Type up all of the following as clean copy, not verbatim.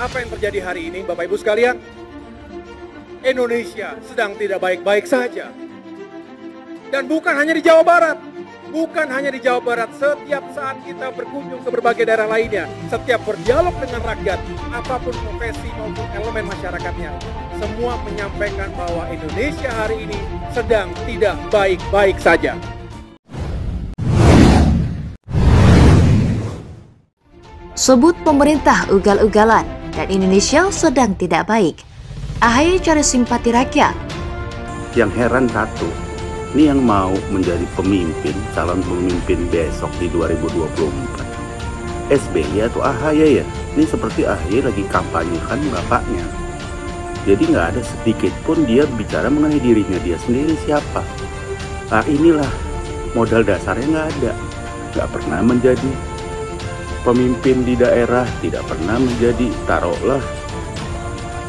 Apa yang terjadi hari ini, Bapak Ibu sekalian? Indonesia sedang tidak baik-baik saja. Dan bukan hanya di Jawa Barat. Bukan hanya di Jawa Barat, setiap saat kita berkunjung ke berbagai daerah lainnya, setiap berdialog dengan rakyat, apapun profesi maupun elemen masyarakatnya, semua menyampaikan bahwa Indonesia hari ini sedang tidak baik-baik saja. Sebut pemerintah ugal-ugalan dan Indonesia sedang tidak baik. AHY cari simpati rakyat. Yang heran satu, ini yang mau menjadi pemimpin, calon pemimpin besok di 2024, SBY atau AHY ya? Ini seperti AHY lagi kampanyekan bapaknya. Jadi nggak ada sedikit pun dia bicara mengenai dirinya dia sendiri siapa. Nah inilah modal dasarnya nggak ada. Nggak pernah menjadi pemimpin di daerah, tidak pernah menjadi taruhlah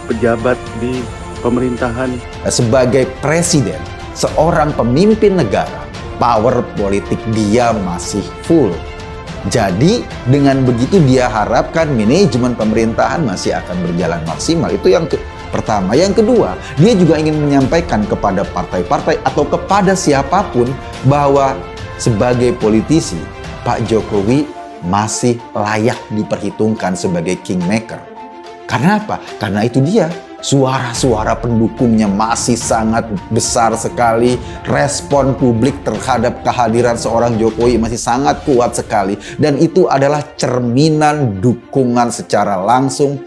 pejabat di pemerintahan. Sebagai presiden, seorang pemimpin negara, power politik dia masih full. Jadi dengan begitu dia harapkan manajemen pemerintahan masih akan berjalan maksimal. Itu yang pertama. Yang kedua, dia juga ingin menyampaikan kepada partai-partai atau kepada siapapun bahwa sebagai politisi, Pak Jokowi masih layak diperhitungkan sebagai kingmaker. Karena apa? Karena itu dia, suara-suara pendukungnya masih sangat besar sekali. Respon publik terhadap kehadiran seorang Jokowi masih sangat kuat sekali. Dan itu adalah cerminan dukungan secara langsung.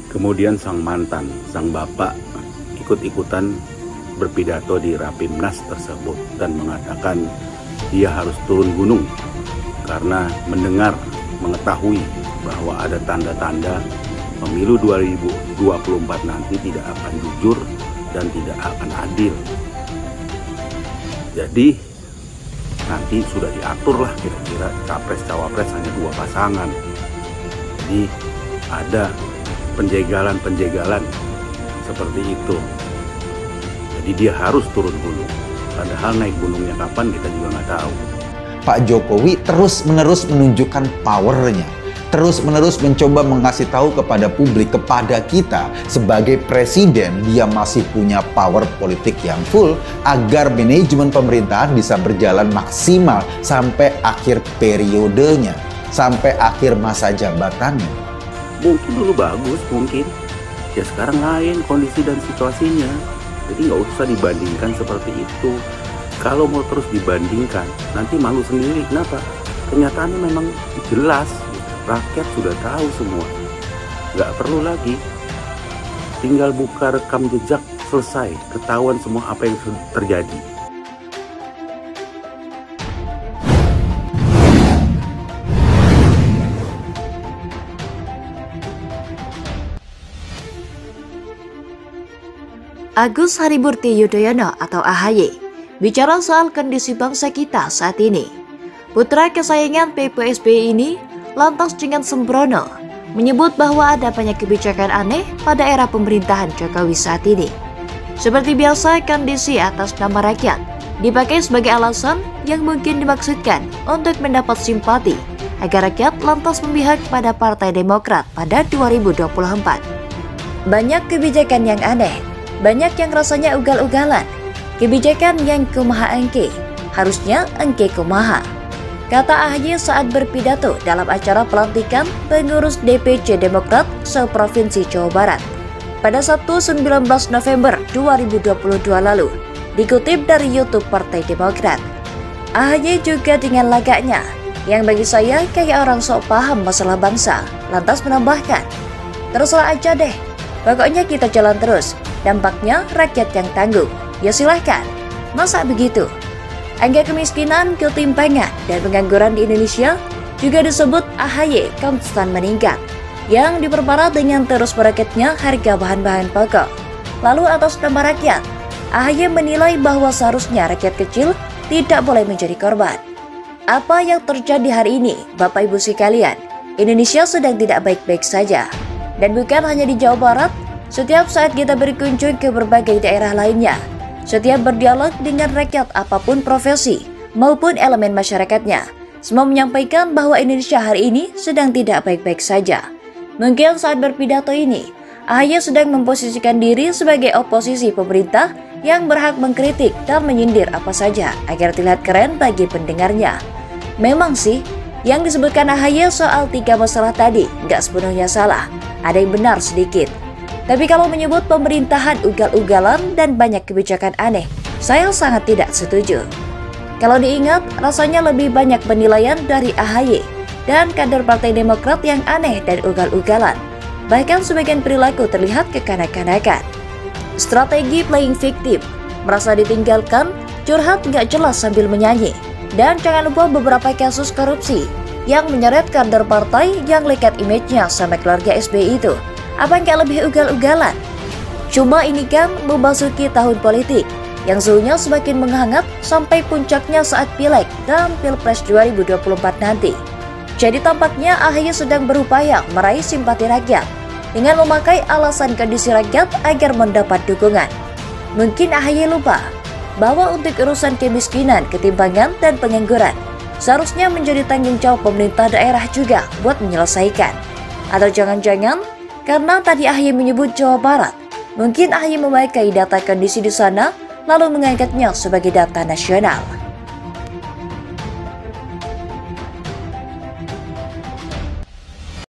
Kemudian sang mantan, sang bapak ikut-ikutan berpidato di Rapimnas tersebut dan mengatakan dia harus turun gunung karena mengetahui bahwa ada tanda-tanda pemilu 2024 nanti tidak akan jujur dan tidak akan adil. Jadi nanti sudah diatur lah kira-kira capres-cawapres hanya 2 pasangan. Jadi ada penjagalan-penjagalan seperti itu. Jadi dia harus turun gunung. Padahal naik gunungnya kapan kita juga nggak tahu. Pak Jokowi terus-menerus menunjukkan powernya. Terus-menerus mencoba mengasih tahu kepada publik, kepada kita sebagai presiden, dia masih punya power politik yang full agar manajemen pemerintahan bisa berjalan maksimal sampai akhir periodenya, sampai akhir masa jabatannya. Mungkin dulu bagus, mungkin. Ya sekarang lain kondisi dan situasinya. Jadi nggak usah dibandingkan seperti itu. Kalau mau terus dibandingkan, nanti malu sendiri. Kenapa? Kenyataannya memang jelas. Rakyat sudah tahu semua, nggak perlu lagi, tinggal buka rekam jejak, selesai, ketahuan semua apa yang terjadi. Agus Harimurti Yudhoyono atau AHY bicara soal kondisi bangsa kita saat ini. Putra kesayangan PPSBY ini lantas dengan sembrono menyebut bahwa ada banyak kebijakan aneh pada era pemerintahan Jokowi saat ini. Seperti biasa, kondisi atas nama rakyat dipakai sebagai alasan yang mungkin dimaksudkan untuk mendapat simpati agar rakyat lantas memihak pada Partai Demokrat pada 2024. Banyak kebijakan yang aneh, banyak yang rasanya ugal-ugalan, kebijakan yang kumaha engke, harusnya engke kumaha, kata AHY saat berpidato dalam acara pelantikan pengurus DPC Demokrat se-Provinsi Jawa Barat pada Sabtu 19 November 2022 lalu, dikutip dari YouTube Partai Demokrat. AHY juga dengan lagaknya, yang bagi saya kayak orang sok paham masalah bangsa, lantas menambahkan, terserah aja deh, pokoknya kita jalan terus, dampaknya rakyat yang tanggung, ya silahkan, masa begitu? Angka kemiskinan, ketimpangan, dan pengangguran di Indonesia juga disebut AHY konstan meningkat, yang diperparah dengan terus meroket-nya harga bahan-bahan pokok. Lalu atas nama rakyat, AHY menilai bahwa seharusnya rakyat kecil tidak boleh menjadi korban. Apa yang terjadi hari ini, Bapak Ibu sekalian? Indonesia sedang tidak baik-baik saja. Dan bukan hanya di Jawa Barat, setiap saat kita berkunjung ke berbagai daerah lainnya, setiap berdialog dengan rakyat apapun profesi maupun elemen masyarakatnya, semua menyampaikan bahwa Indonesia hari ini sedang tidak baik-baik saja. Mungkin saat berpidato ini, AHY sedang memposisikan diri sebagai oposisi pemerintah yang berhak mengkritik dan menyindir apa saja agar terlihat keren bagi pendengarnya. Memang sih, yang disebutkan AHY soal 3 masalah tadi nggak sepenuhnya salah, ada yang benar sedikit. Tapi kalau menyebut pemerintahan ugal-ugalan dan banyak kebijakan aneh, saya sangat tidak setuju. Kalau diingat, rasanya lebih banyak penilaian dari AHY dan kader Partai Demokrat yang aneh dan ugal-ugalan. Bahkan sebagian perilaku terlihat kekanak-kanakan. Strategi playing victim, merasa ditinggalkan, curhat nggak jelas sambil menyanyi. Dan jangan lupa beberapa kasus korupsi yang menyeret kader partai yang lekat image-nya sama keluarga SBY itu. Apa nggak lebih ugal-ugalan? Cuma ini kan memasuki tahun politik yang suhunya semakin menghangat sampai puncaknya saat Pileg dan Pilpres 2024 nanti. Jadi tampaknya AHY sedang berupaya meraih simpati rakyat dengan memakai alasan kondisi rakyat agar mendapat dukungan. Mungkin AHY lupa bahwa untuk urusan kemiskinan, ketimpangan, dan pengangguran seharusnya menjadi tanggung jawab pemerintah daerah juga buat menyelesaikan. Atau jangan-jangan karena tadi AHY menyebut Jawa Barat, mungkin AHY memakai data kondisi di sana lalu mengangkatnya sebagai data nasional.